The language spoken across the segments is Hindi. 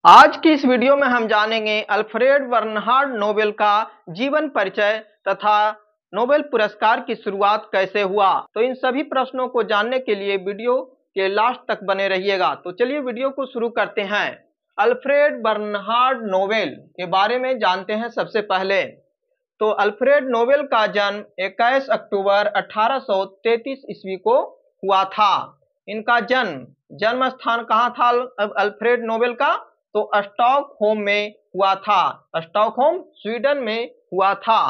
आज की इस वीडियो में हम जानेंगे अल्फ्रेड बर्नहार्ड नोबेल का जीवन परिचय तथा नोबेल पुरस्कार की शुरुआत कैसे हुआ। तो इन सभी प्रश्नों को जानने के लिए वीडियो के लास्ट तक बने रहिएगा। तो चलिए वीडियो को शुरू करते हैं। अल्फ्रेड बर्नहार्ड नोबेल के बारे में जानते हैं। सबसे पहले तो अल्फ्रेड नोबेल का जन्म 21 अक्टूबर 1833 ईस्वी को हुआ था। इनका जन्म स्थान कहाँ था अल्फ्रेड नोबेल का? तो स्टॉकहोम में हुआ था। स्टॉकहोम स्वीडन में हुआ था।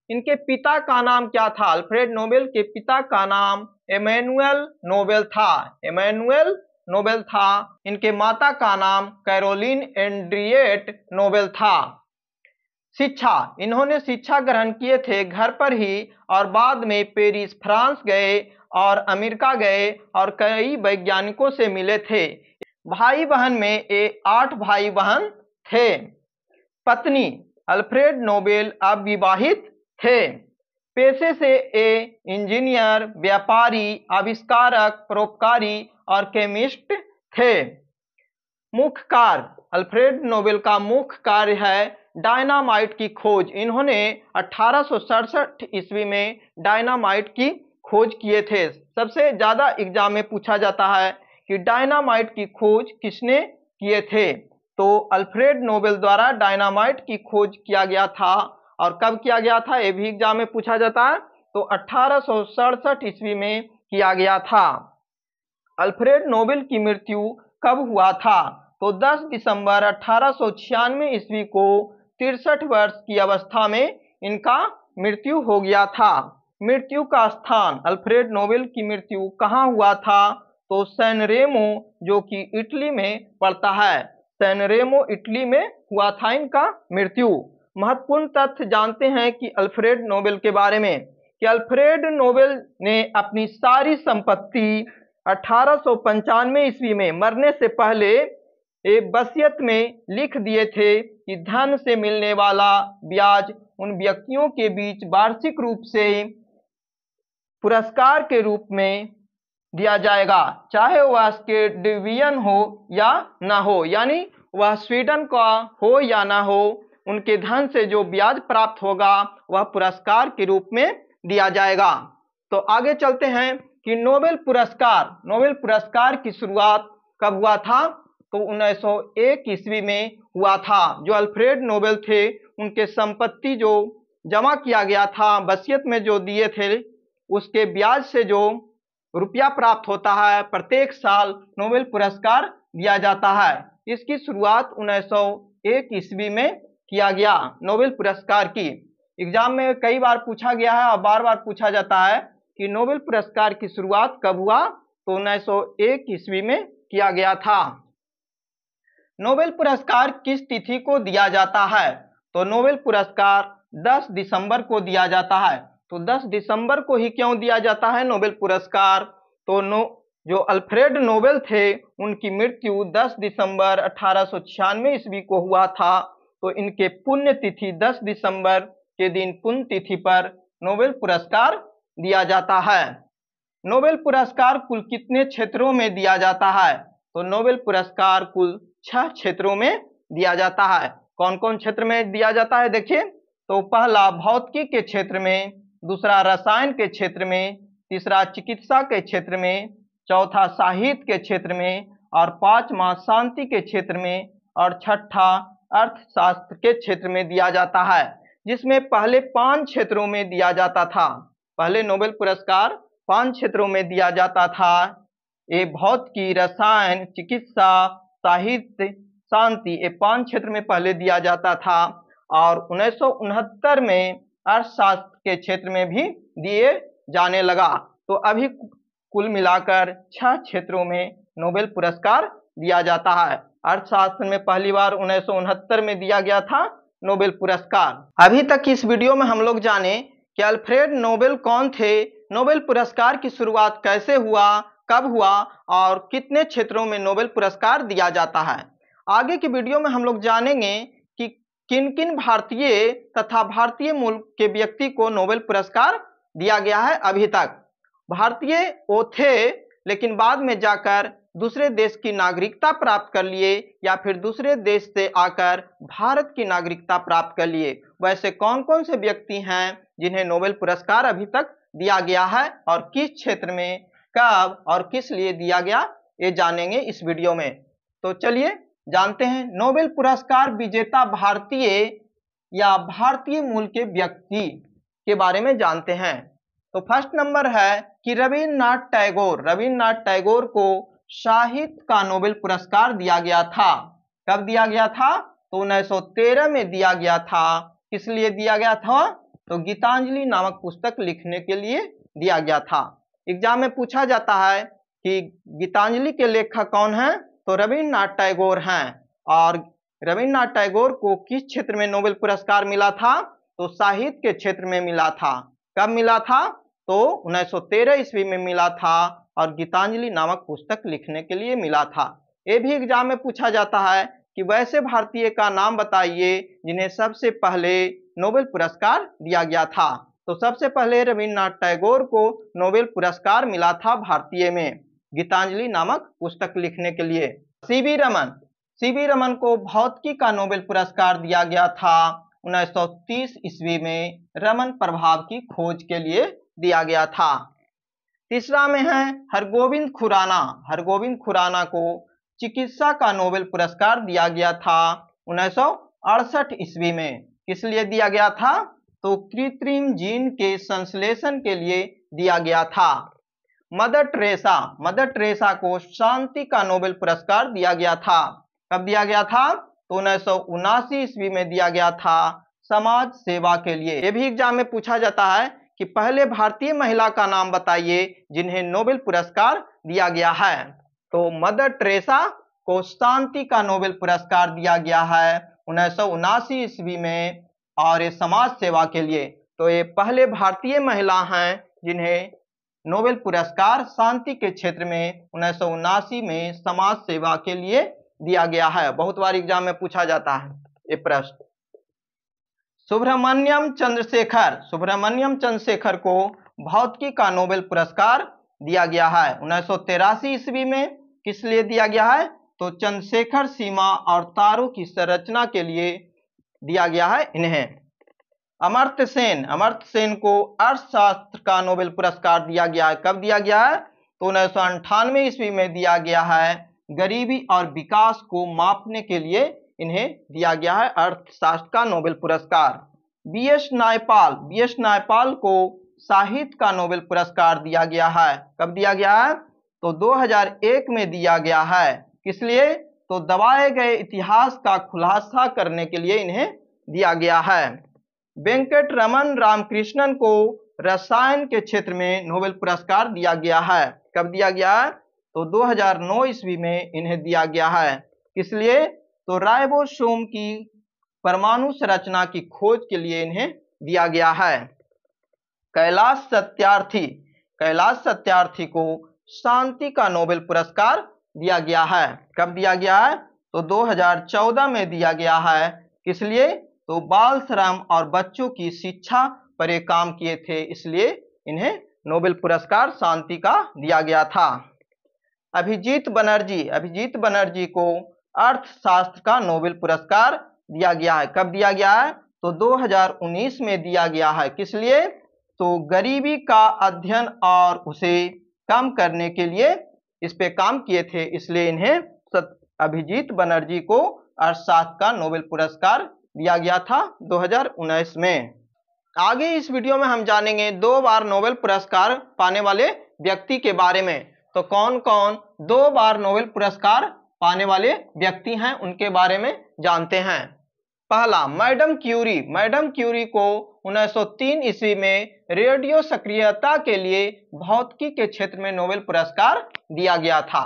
इनके पिता का नाम क्या था? अल्फ्रेड नोबेल के पिता का नाम इमैनुअल नोबेल था। इमैनुअल नोबेल था। इनके माता का नाम कैरोलिन एंड्रिएट नोबेल था। शिक्षा, इन्होंने शिक्षा ग्रहण किए थे घर पर ही और बाद में पेरिस फ्रांस गए और अमेरिका गए और कई वैज्ञानिकों से मिले थे। भाई बहन में 8 भाई बहन थे। पत्नी अल्फ्रेड नोबेल अविवाहित थे। पेशे से इंजीनियर, व्यापारी, आविष्कारक, परोपकारी और केमिस्ट थे। मुख्य कार्य, अल्फ्रेड नोबेल का मुख्य कार्य है डायनामाइट की खोज। इन्होंने 1867 ईस्वी में डायनामाइट की खोज किए थे। सबसे ज्यादा एग्जाम में पूछा जाता है कि डायनामाइट की खोज किसने किए थे। तो अल्फ्रेड नोबेल द्वारा डायनामाइट की खोज किया गया था। और कब किया गया था ये भी एग्जाम में पूछा जाता है। तो 1867 ईस्वी में किया गया था। अल्फ्रेड नोबेल की मृत्यु कब हुआ था? तो 10 दिसंबर 1896 ईस्वी को 63 वर्ष की अवस्था में इनका मृत्यु हो गया था। मृत्यु का स्थान, अल्फ्रेड नोबेल की मृत्यु कहाँ हुआ था? तो सैन रेमो, जो कि इटली में पड़ता है। सैन रेमो इटली में हुआ था इनका मृत्यु। महत्वपूर्ण तथ्य जानते हैं कि अल्फ्रेड नोबेल के बारे में कि अल्फ्रेड नोबेल ने अपनी सारी संपत्ति 1895 ईस्वी में मरने से पहले एक वसीयत में लिख दिए थे कि धन से मिलने वाला ब्याज उन व्यक्तियों के बीच वार्षिक रूप से पुरस्कार के रूप में दिया जाएगा, चाहे वह स्कैंडिनेवियन हो या ना हो, यानी वह स्वीडन का हो या ना हो, उनके धन से जो ब्याज प्राप्त होगा वह पुरस्कार के रूप में दिया जाएगा। तो आगे चलते हैं कि नोबेल पुरस्कार की शुरुआत कब हुआ था? तो 1901 ईस्वी में हुआ था। जो अल्फ्रेड नोबेल थे उनके संपत्ति जो जमा किया गया था, वसीयत में जो दिए थे, उसके ब्याज से जो रुपया प्राप्त होता है, प्रत्येक साल नोबेल पुरस्कार दिया जाता है। इसकी शुरुआत 1901 ईस्वी में किया गया नोबेल पुरस्कार की। एग्जाम में कई बार पूछा गया है और बार बार पूछा जाता है कि नोबेल पुरस्कार की शुरुआत कब हुआ? तो 1901 ईस्वी में किया गया था। नोबेल पुरस्कार किस तिथि को दिया जाता है? तो नोबेल पुरस्कार 10 दिसंबर को दिया जाता है। तो 10 दिसंबर को ही क्यों दिया जाता है नोबेल पुरस्कार? तो जो अल्फ्रेड नोबेल थे उनकी मृत्यु 10 दिसंबर 1896 ईस्वी को हुआ था। तो इनके पुण्य तिथि 10 दिसंबर के दिन पुण्य तिथि पर नोबेल पुरस्कार दिया जाता है। नोबेल पुरस्कार कुल कितने क्षेत्रों में दिया जाता है? तो नोबेल पुरस्कार कुल 6 क्षेत्रों में दिया जाता है। कौन कौन क्षेत्र में दिया जाता है देखिए। तो पहला भौतिकी के क्षेत्र में, दूसरा रसायन के क्षेत्र में, तीसरा चिकित्सा के क्षेत्र में, चौथा साहित्य के क्षेत्र में, और पांचवा शांति के क्षेत्र में, और छठा अर्थशास्त्र के क्षेत्र में दिया जाता है। जिसमें पहले 5 क्षेत्रों में दिया जाता था। पहले नोबेल पुरस्कार 5 क्षेत्रों में दिया जाता था। ये भौतिकी, रसायन, चिकित्सा, साहित्य, शांति, ये 5 क्षेत्र में पहले दिया जाता था। और 1969 में अर्थशास्त्र के क्षेत्र में भी दिए जाने लगा। तो अभी कुल मिलाकर 6 क्षेत्रों में नोबेल पुरस्कार दिया जाता है। अर्थशास्त्र में पहली बार 1969 में दिया गया था नोबेल पुरस्कार। अभी तक इस वीडियो में हम लोग जाने कि अल्फ्रेड नोबेल कौन थे, नोबेल पुरस्कार की शुरुआत कैसे हुआ, कब हुआ और कितने क्षेत्रों में नोबेल पुरस्कार दिया जाता है। आगे की वीडियो में हम लोग जानेंगे कि किन किन भारतीय तथा भारतीय मूल के व्यक्ति को नोबेल पुरस्कार दिया गया है। अभी तक भारतीय वो थे, लेकिन बाद में जाकर दूसरे देश की नागरिकता प्राप्त कर लिए या फिर दूसरे देश से आकर भारत की नागरिकता प्राप्त कर लिए। वैसे कौन कौन से व्यक्ति हैं जिन्हें नोबेल पुरस्कार अभी तक दिया गया है और किस क्षेत्र में, कब और किस लिए दिया गया, ये जानेंगे इस वीडियो में। तो चलिए जानते हैं नोबेल पुरस्कार विजेता भारतीय या भारतीय मूल के व्यक्ति के बारे में जानते हैं। तो फर्स्ट नंबर है कि रविन्द्रनाथ टैगोर को साहित्य का नोबेल पुरस्कार दिया गया था। कब दिया गया था? तो 1913 में दिया गया था। किस लिए दिया गया था? तो गीतांजलि नामक पुस्तक लिखने के लिए दिया गया था। एग्जाम में पूछा जाता है कि गीतांजलि के लेखक कौन हैं? तो रविन्द्रनाथ टैगोर हैं। और रविन्द्रनाथ टैगोर को किस क्षेत्र में नोबेल पुरस्कार मिला था? तो साहित्य के क्षेत्र में मिला था। कब मिला था? तो 1913 ईस्वी में मिला था और गीतांजलि नामक पुस्तक लिखने के लिए मिला था। ये भी एग्जाम में पूछा जाता है कि वैसे भारतीय का नाम बताइए जिन्हें सबसे पहले नोबेल पुरस्कार दिया गया था। तो सबसे पहले रविन्द्रनाथ टैगोर को नोबेल पुरस्कार मिला था भारतीय में गीतांजलि नामक पुस्तक लिखने के लिए। सीवी रमन को भौतिकी का नोबेल पुरस्कार दिया गया था 1930 ईस्वी में रमन प्रभाव की खोज के लिए दिया गया था। तीसरा में है हरगोविंद खुराना को चिकित्सा का नोबेल पुरस्कार दिया गया था 1968 ईस्वी में। किस लिए दिया गया था? तो कृत्रिम जीन के संश्लेषण के लिए दिया गया था। मदर टेरेसा को शांति का नोबेल पुरस्कार दिया गया था। कब दिया गया था? तो 1979 ईस्वी में दिया गया था समाज सेवा के लिए। यह भी एग्जाम में पूछा जाता है कि पहले भारतीय महिला का नाम बताइए जिन्हें नोबेल पुरस्कार दिया गया है। तो मदर टेरेसा को शांति का नोबेल पुरस्कार दिया गया है 1979 ईस्वी में और ये समाज सेवा के लिए। तो ये पहले भारतीय महिला हैं जिन्हें नोबेल पुरस्कार शांति के क्षेत्र में 1979 में समाज सेवा के लिए दिया गया है। बहुत बार एग्जाम में पूछा जाता है ये प्रश्न। सुब्रमण्यम चंद्रशेखर को भौतिकी का नोबेल पुरस्कार दिया गया है 1983 ईस्वी में। किस लिए दिया गया है? तो चंद्रशेखर सीमा और तारों की संरचना के लिए दिया गया है इन्हें। अमर्त्य सेन को अर्थशास्त्र का नोबेल पुरस्कार दिया गया है। कब दिया गया है? तो 1998 ईस्वी में दिया गया है। गरीबी और विकास को मापने के लिए इन्हें दिया गया है अर्थशास्त्र का नोबेल पुरस्कार। बी एस नायपाल को साहित्य का नोबेल पुरस्कार दिया गया है। कब दिया गया है? तो 2001 में दिया गया है। किस लिए? तो दबाए गए इतिहास का खुलासा करने के लिए इन्हें दिया गया है। वेंकट रमन रामकृष्णन को रसायन के क्षेत्र में नोबेल पुरस्कार दिया गया है। कब दिया गया है? तो 2009 ईस्वी में इन्हें दिया गया है। किस लिए? तो राइबोसोम की परमाणु संरचना की खोज के लिए इन्हें दिया गया है। कैलाश सत्यार्थी को शांति का नोबेल पुरस्कार दिया गया है। कब दिया गया है? तो 2014 में दिया गया है। किस लिए? तो बाल श्रम और बच्चों की शिक्षा पर ये काम किए थे, इसलिए इन्हें नोबेल पुरस्कार शांति का दिया गया था। अभिजीत बनर्जी को अर्थशास्त्र का नोबेल पुरस्कार दिया गया है। कब दिया गया है? तो 2019 में दिया गया है। किस लिए? तो गरीबी का अध्ययन और उसे कम करने के लिए इस पे काम किए थे, इसलिए इन्हें अभिजीत बनर्जी को अर्थशास्त्र का नोबेल पुरस्कार दिया गया था 2019 में। आगे इस वीडियो में हम जानेंगे 2 बार नोबेल पुरस्कार पाने वाले व्यक्ति के बारे में। तो कौन कौन 2 बार नोबेल पुरस्कार पाने वाले व्यक्ति हैं उनके बारे में जानते हैं। पहला मैडम क्यूरी को 1903 ईस्वी में रेडियो सक्रियता के लिए भौतिकी के क्षेत्र में नोबेल पुरस्कार दिया गया था।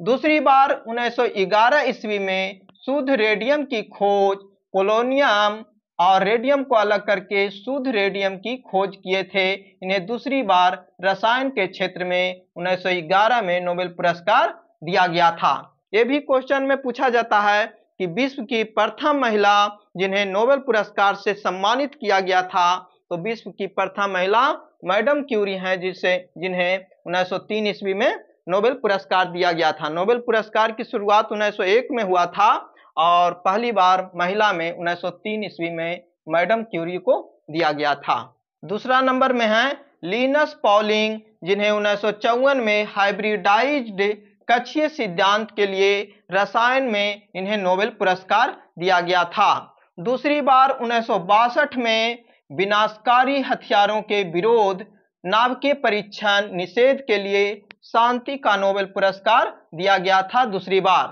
दूसरी बार 1911 ईस्वी में शुद्ध रेडियम की खोज, पोलोनियम और रेडियम को अलग करके शुद्ध रेडियम की खोज किए थे। इन्हें दूसरी बार रसायन के क्षेत्र में 1911 में नोबेल पुरस्कार दिया गया था। यह भी क्वेश्चन में पूछा जाता है कि विश्व की प्रथम महिला जिन्हें नोबेल पुरस्कार से सम्मानित किया गया था, तो विश्व की प्रथम महिला मैडम क्यूरी हैं जिन्हें 1903 ईस्वी में नोबेल पुरस्कार दिया गया था। नोबेल पुरस्कार की शुरुआत 1901 में हुआ था और पहली बार महिला में 1903 ईस्वी में मैडम क्यूरी को दिया गया था। दूसरा नंबर में है लिनस पॉलिंग, जिन्हें 1954 में हाइब्रिडाइज्ड कक्षीय सिद्धांत के लिए रसायन में इन्हें नोबेल पुरस्कार दिया गया था। दूसरी बार 1962 में विनाशकारी हथियारों के विरोध नाभिकीय परीक्षण निषेध के लिए शांति का नोबेल पुरस्कार दिया गया था दूसरी बार।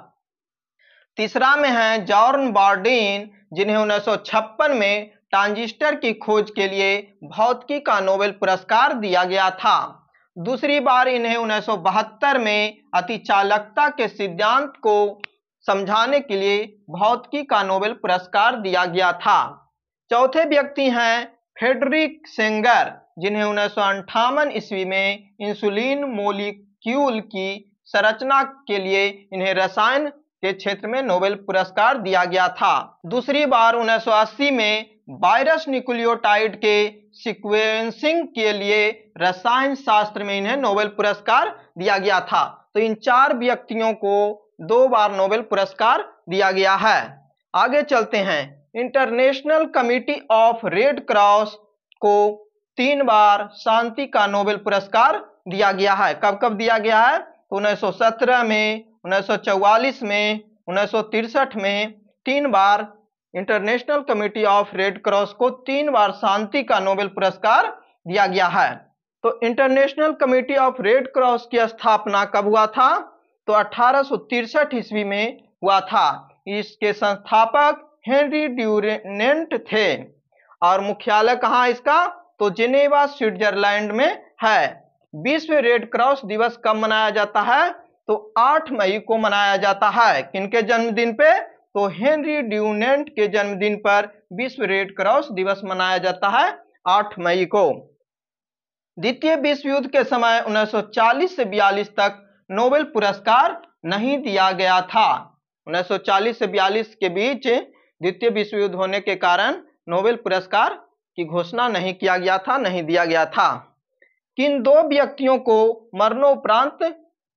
तीसरा में है जॉर्न बार्डीन, जिन्हें 1956 में ट्रांजिस्टर की खोज के लिए भौतिकी का नोबेल पुरस्कार दिया गया था। दूसरी बार इन्हें 1972 में अतिचालकता के सिद्धांत को समझाने के लिए भौतिकी का नोबेल पुरस्कार दिया गया था। चौथे व्यक्ति हैं फ्रेडरिक सेंगर, जिन्हें 1958 ईस्वी में इंसुलिन मोलिक्यूल की संरचना के लिए इन्हें रसायन के क्षेत्र में नोबेल पुरस्कार दिया गया था। दूसरी बार 1980 में वायरस न्यूक्लियोटाइड के सीक्वेंसिंग के लिए रसायन शास्त्र में इन्हें नोबेल पुरस्कार दिया गया था। तो इन 4 व्यक्तियों को 2 बार नोबेल पुरस्कार दिया गया है। आगे चलते हैं। International committee of red cross को 3 बार शांति का नोबेल पुरस्कार दिया गया है। कब कब दिया गया है? तो 1917 में, 1944 में, 1963 में 3 बार international committee of red cross को 3 बार शांति का नोबेल पुरस्कार दिया गया है। तो international committee of red cross की स्थापना कब हुआ था? तो 1863 ईस्वी में हुआ था। इसके संस्थापक हेनरी ड्यूरेंट थे और मुख्यालय कहाँ इसका? तो जेनेवा स्विट्जरलैंड में है। विश्व रेड क्रॉस दिवस कब मनाया जाता है? तो 8 मई को मनाया जाता है। किनके जन्मदिन पे? तो हेनरी ड्यूरेंट के जन्मदिन पर विश्व रेड क्रॉस दिवस मनाया जाता है 8 मई को। द्वितीय विश्व युद्ध के समय 1940 से 42 तक नोबेल पुरस्कार नहीं दिया गया था। 1940 से 42 के बीच द्वितीय विश्व युद्ध होने के कारण नोबेल पुरस्कार की घोषणा नहीं किया गया था, नहीं दिया गया था। किन 2 व्यक्तियों को मरणोपरांत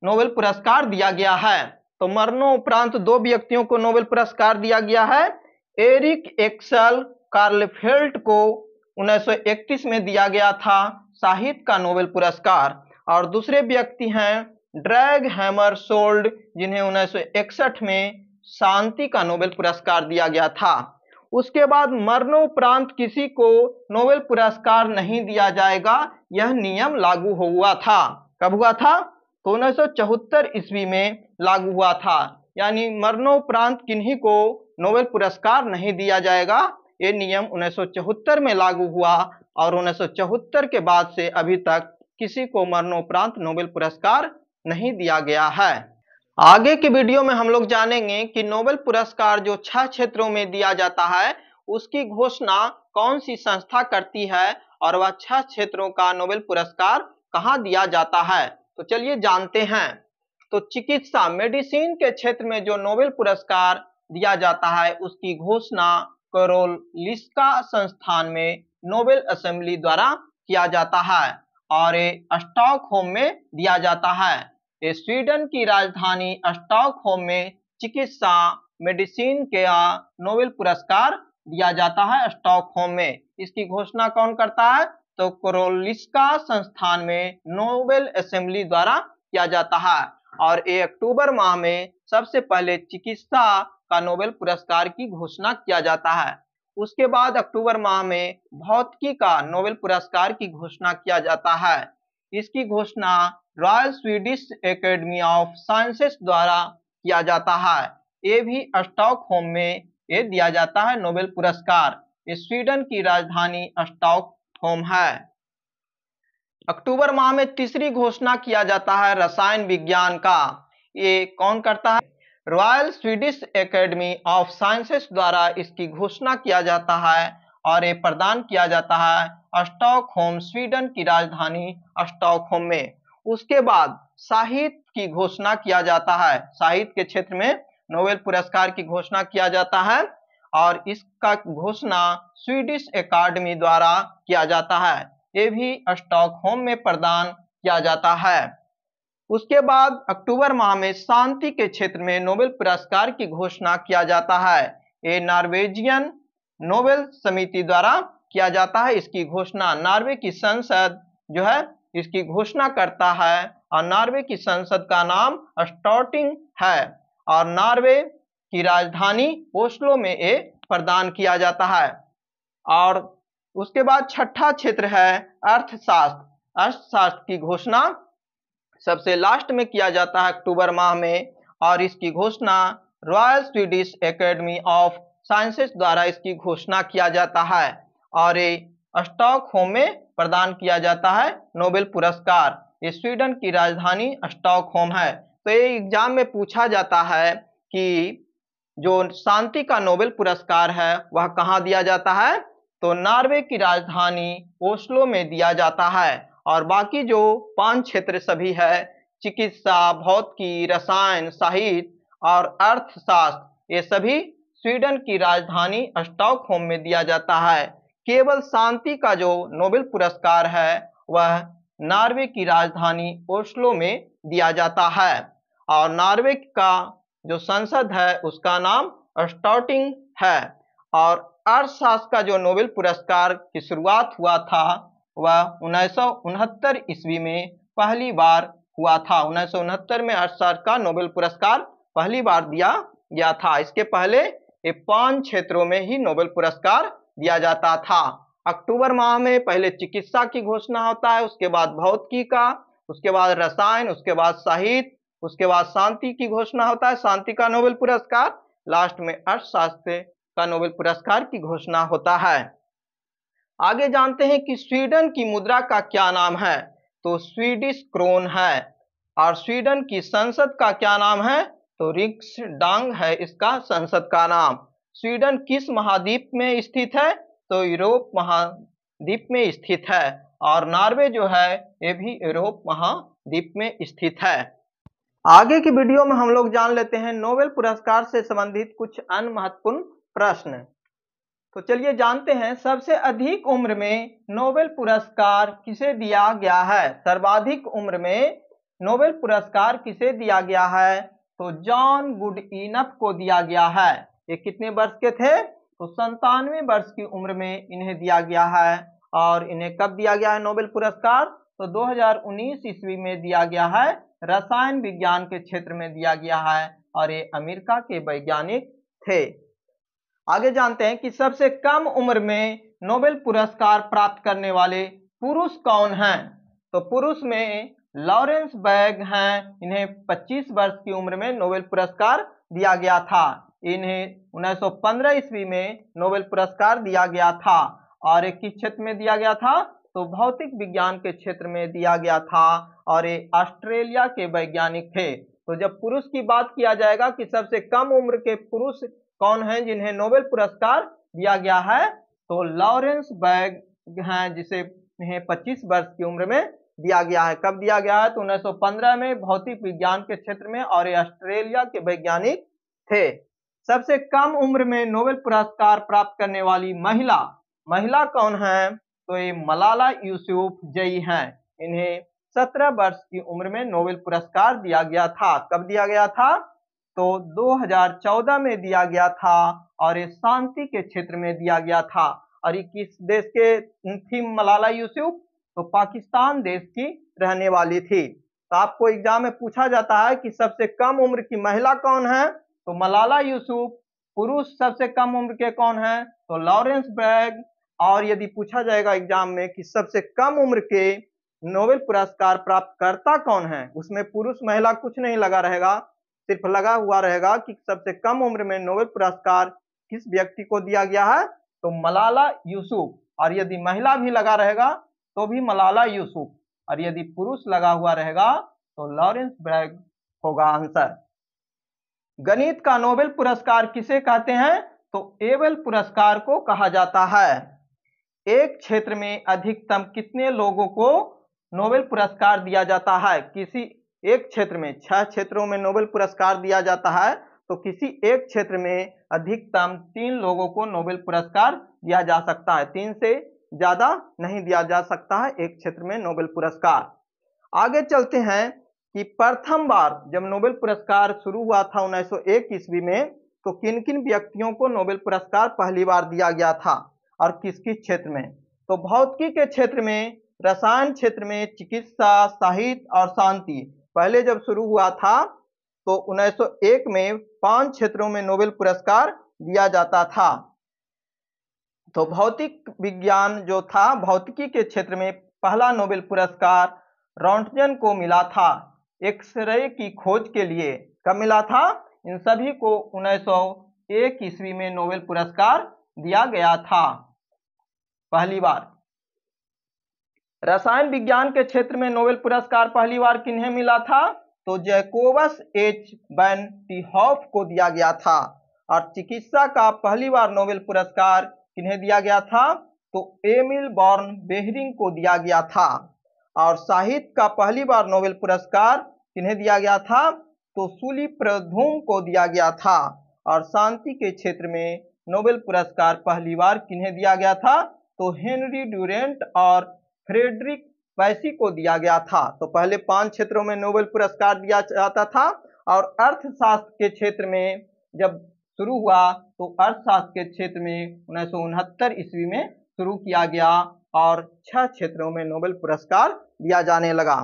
नोबेल पुरस्कार दिया गया है? तो मरणोपरांत 2 व्यक्तियों को नोबेल पुरस्कार दिया गया है। एरिक एक्सेल कार्लफेल्ट को 1931 में दिया गया था साहित्य का नोबेल पुरस्कार, और दूसरे व्यक्ति हैं ड्रैग हैमरशोल्ड, जिन्हें 1961 में शांति का नोबेल पुरस्कार दिया गया था। उसके बाद मरणोपरांत किसी को नोबेल पुरस्कार नहीं दिया जाएगा, यह नियम लागू हुआ था। कब हुआ था? तो 1974 ईस्वी में लागू हुआ था। यानी मरणोपरांत किन्हीं को नोबेल पुरस्कार नहीं दिया जाएगा, ये नियम 1974 में लागू हुआ और 1974 के बाद से अभी तक किसी को मरणोपरांत नोबेल पुरस्कार नहीं दिया गया है। आगे के वीडियो में हम लोग जानेंगे कि नोबेल पुरस्कार जो 6 क्षेत्रों में दिया जाता है उसकी घोषणा कौन सी संस्था करती है और वह 6 क्षेत्रों का नोबेल पुरस्कार कहाँ दिया जाता है। तो चलिए जानते हैं। तो चिकित्सा मेडिसिन के क्षेत्र में जो नोबेल पुरस्कार दिया जाता है उसकी घोषणा कारोलिंस्का संस्थान में नोबेल असेंबली द्वारा किया जाता है और ये स्टॉकहोम में दिया जाता है। स्वीडन की राजधानी स्टॉकहोम में चिकित्सा मेडिसिन के नोबेल पुरस्कार दिया जाता है स्टॉकहोम में। इसकी घोषणा कौन करता है? तो कारोलिंस्का संस्थान में नोबेल असेंबली द्वारा किया जाता है और 1 अक्टूबर माह में सबसे पहले चिकित्सा का नोबेल पुरस्कार की घोषणा किया जाता है। उसके बाद अक्टूबर माह में भौतिकी का नोबेल पुरस्कार की घोषणा किया जाता है। इसकी घोषणा royal Swedish academy of sciences द्वारा किया जाता है। ये भी स्टॉकहोम में ये दिया जाता है नोबेल पुरस्कार। स्वीडन की राजधानी स्टॉकहोम है। अक्टूबर माह में तीसरी घोषणा किया जाता है रसायन विज्ञान का। ये कौन करता है? Royal Swedish academy of sciences द्वारा इसकी घोषणा किया जाता है और ये प्रदान किया जाता है स्टॉकहोम, स्वीडन की राजधानी स्टॉकहोम में। उसके बाद साहित्य की घोषणा किया जाता है। साहित्य के क्षेत्र में नोबेल पुरस्कार की घोषणा किया जाता है और इसका घोषणा स्वीडिश एकेडमी द्वारा किया जाता है। ये भी स्टॉकहोम में प्रदान किया जाता है। उसके बाद अक्टूबर माह में शांति के क्षेत्र में नोबेल पुरस्कार की घोषणा किया जाता है। ये नॉर्वेजियन नोबेल समिति द्वारा किया जाता है। इसकी घोषणा नॉर्वे की संसद जो है इसकी घोषणा करता है और नॉर्वे की संसद का नाम स्टॉर्टिंग है और नॉर्वे की राजधानी ओस्लो में ये प्रदान किया जाता है। और उसके बाद छठा क्षेत्र है अर्थशास्त्र। अर्थशास्त्र की घोषणा सबसे लास्ट में किया जाता है अक्टूबर माह में और इसकी घोषणा royal Swedish academy of sciences द्वारा इसकी घोषणा किया जाता है और ये स्टॉकहोम में प्रदान किया जाता है नोबेल पुरस्कार। ये स्वीडन की राजधानी स्टॉकहोम है। तो ये एग्जाम में पूछा जाता है कि जो शांति का नोबेल पुरस्कार है वह कहाँ दिया जाता है, तो नॉर्वे की राजधानी ओस्लो में दिया जाता है और बाकी जो 5 क्षेत्र सभी है चिकित्सा, भौतिकी, रसायन, साहित्य और अर्थशास्त्र, ये सभी स्वीडन की राजधानी स्टॉकहोम में दिया जाता है। केवल शांति का जो नोबेल पुरस्कार है वह नॉर्वे की राजधानी ओस्लो में दिया जाता है और नॉर्वे का जो संसद है उसका नाम स्टॉर्टिंग है। और अर्थशास्त्र का जो नोबेल पुरस्कार की शुरुआत हुआ था वह 1969 ईस्वी में पहली बार हुआ था। 1969 में अर्थशास्त्र का नोबेल पुरस्कार पहली बार दिया गया था। इसके पहले ये 5 क्षेत्रों में ही नोबेल पुरस्कार दिया जाता था। अक्टूबर माह में पहले चिकित्सा की घोषणा होता है, उसके बाद भौतिकी का, उसके बाद रसायन, उसके बाद साहित्य, उसके बाद शांति की घोषणा होता है, शांति का नोबेल पुरस्कार, लास्ट में अर्थशास्त्र का नोबेल पुरस्कार की घोषणा होता है। आगे जानते हैं कि स्वीडन की मुद्रा का क्या नाम है, तो स्वीडिश क्रोन है। और स्वीडन की संसद का क्या नाम है, तो रिक्सडांग है इसका संसद का नाम। स्वीडन किस महाद्वीप में स्थित है, तो यूरोप महाद्वीप में स्थित है और नॉर्वे जो है ये भी यूरोप महाद्वीप में स्थित है। आगे की वीडियो में हम लोग जान लेते हैं नोबेल पुरस्कार से संबंधित कुछ अन्य महत्वपूर्ण प्रश्न। तो चलिए जानते हैं सबसे अधिक उम्र में नोबेल पुरस्कार किसे दिया गया है। सर्वाधिक उम्र में नोबेल पुरस्कार किसे दिया गया है, तो जॉन गुडइनफ को दिया गया है। ये कितने वर्ष के थे, तो 97 वर्ष की उम्र में इन्हें दिया गया है। और इन्हें कब दिया गया है नोबेल पुरस्कार, तो 2019 ईस्वी में दिया गया है। रसायन विज्ञान के क्षेत्र में दिया गया है और ये अमेरिका के वैज्ञानिक थे। आगे जानते हैं कि सबसे कम उम्र में नोबेल पुरस्कार प्राप्त करने वाले पुरुष कौन हैं, तो पुरुष में लॉरेंस बैग हैं। इन्हें 25 वर्ष की उम्र में नोबेल पुरस्कार दिया गया था। इन्हें 1915 ईस्वी में नोबेल पुरस्कार दिया गया था और किस क्षेत्र में दिया गया था, तो भौतिक विज्ञान के क्षेत्र में दिया गया था और ये ऑस्ट्रेलिया के वैज्ञानिक थे। तो जब पुरुष की बात किया जाएगा कि सबसे कम उम्र के पुरुष कौन हैं जिन्हें नोबेल पुरस्कार दिया गया है, तो लॉरेंस बैग हैं जिसे 25 वर्ष की उम्र में दिया गया है। कब दिया गया है, तो 1915 में भौतिक विज्ञान के क्षेत्र में और ये ऑस्ट्रेलिया के वैज्ञानिक थे। सबसे कम उम्र में नोबेल पुरस्कार प्राप्त करने वाली महिला कौन है, तो ये मलाला यूसुफजई हैं। इन्हें 17 वर्ष की उम्र में नोबेल पुरस्कार दिया गया था। कब दिया गया था, तो 2014 में दिया गया था और ये शांति के क्षेत्र में दिया गया था। और ये किस देश के थी मलाला यूसुफ, तो पाकिस्तान देश की रहने वाली थी। तो आपको एग्जाम में पूछा जाता है कि सबसे कम उम्र की महिला कौन है, तो मलाला यूसुफ। पुरुष सबसे कम उम्र के कौन है, तो लॉरेंस बैग। और यदि पूछा जाएगा एग्जाम में कि सबसे कम उम्र के नोबेल पुरस्कार प्राप्त करता कौन है, उसमें पुरुष महिला कुछ नहीं लगा रहेगा, सिर्फ लगा हुआ रहेगा कि सबसे कम उम्र में नोबेल पुरस्कार किस व्यक्ति को दिया गया है, तो मलाला यूसुफ। और यदि महिला भी लगा रहेगा तो भी मलाला यूसुफ, और यदि पुरुष लगा हुआ रहेगा तो लॉरेंस बैग होगा आंसर। गणित का नोबेल पुरस्कार किसे कहते हैं, तो एबेल पुरस्कार को कहा जाता है। एक क्षेत्र में अधिकतम कितने लोगों को नोबेल पुरस्कार दिया जाता है, किसी एक क्षेत्र में 6 क्षेत्रों में नोबेल पुरस्कार दिया जाता है, तो किसी एक क्षेत्र में अधिकतम 3 लोगों को नोबेल पुरस्कार दिया जा सकता है। 3 से ज्यादा नहीं दिया जा सकता है एक क्षेत्र में नोबेल पुरस्कार। आगे चलते हैं कि प्रथम बार जब नोबेल पुरस्कार शुरू हुआ था 1901 ईस्वी में, तो किन किन व्यक्तियों को नोबेल पुरस्कार पहली बार दिया गया था और किस किस क्षेत्र में। तो भौतिकी के क्षेत्र में, रसायन क्षेत्र में, चिकित्सा, साहित्य और शांति पहले जब शुरू हुआ था तो 1901 में 5 क्षेत्रों में नोबेल पुरस्कार दिया जाता था। तो भौतिक विज्ञान जो था, भौतिकी के क्षेत्र में पहला नोबेल पुरस्कार रॉन्टजन को मिला था एक्सरे की खोज के लिए। कब मिला था? इन सभी को 1901 ईस्वी में नोबेल पुरस्कार दिया गया था पहली बार। रसायन विज्ञान के क्षेत्र में नोबेल पुरस्कार पहली बार किन्हें मिला था? तो Jacobus H van T half को दिया गया था। और चिकित्सा का पहली बार नोबेल पुरस्कार किन्हें दिया गया था? तो एमिल बॉर्न बेहरिंग को दिया गया था। और साहित्य का पहली बार नोबेल पुरस्कार किन्हें दिया गया था? तो सूली प्रधुम को दिया गया था। और शांति के क्षेत्र में नोबेल पुरस्कार पहली बार किन्हें दिया गया था? तो हेनरी ड्यूरेंट और फ्रेडरिक वैसी को दिया गया था। तो पहले 5 क्षेत्रों में नोबेल पुरस्कार दिया जाता था। और अर्थशास्त्र के क्षेत्र में जब शुरू हुआ तो अर्थशास्त्र के क्षेत्र में 1969 ईस्वी में शुरू किया गया और 6 क्षेत्रों में नोबेल पुरस्कार दिया जाने लगा।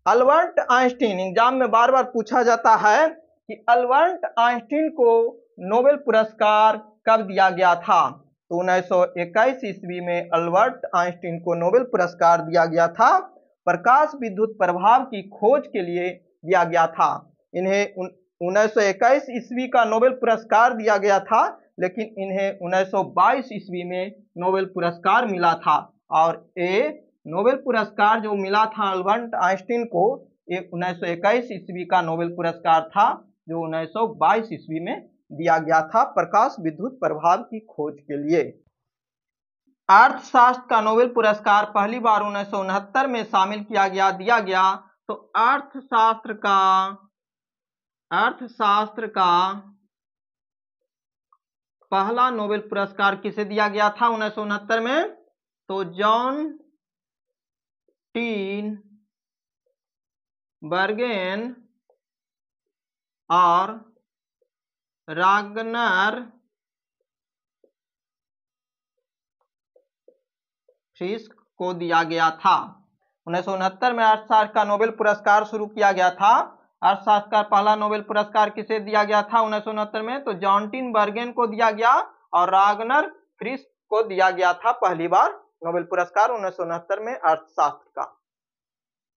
अल्बर्ट आइंस्टीन, एग्जाम में बार बार पूछा जाता है कि अल्बर्ट आइंस्टीन को नोबेल पुरस्कार कब दिया गया था? तो 1921 ईस्वी में अल्बर्ट आइंस्टीन को नोबेल पुरस्कार दिया गया था। प्रकाश विद्युत प्रभाव की खोज के लिए दिया गया था। इन्हें 1921 ईस्वी का नोबेल पुरस्कार दिया गया था, लेकिन इन्हें 1922 ईस्वी में नोबेल पुरस्कार मिला था। और ये नोबेल पुरस्कार जो मिला था अल्बर्ट आइंस्टीन को, ये 1921 ईस्वी का नोबेल पुरस्कार था जो 1922 ईस्वी में दिया गया था प्रकाश विद्युत प्रभाव की खोज के लिए। अर्थशास्त्र का नोबेल पुरस्कार पहली बार 1969 में शामिल दिया गया। तो अर्थशास्त्र का पहला नोबेल पुरस्कार किसे दिया गया था 1969 में? तो जॉन टीन बर्गेन और रागनर फ्रिस्क को दिया गया था। 1969 में अर्थशास्त्र का नोबेल पुरस्कार शुरू किया गया था। अर्थशास्त्र का पहला नोबेल पुरस्कार किसे दिया गया था 1969 में? तो जॉन टीन बर्गेन को दिया गया और रागनर फ्रिस्क को दिया गया था पहली बार नोबेल पुरस्कार 1969 में अर्थशास्त्र का।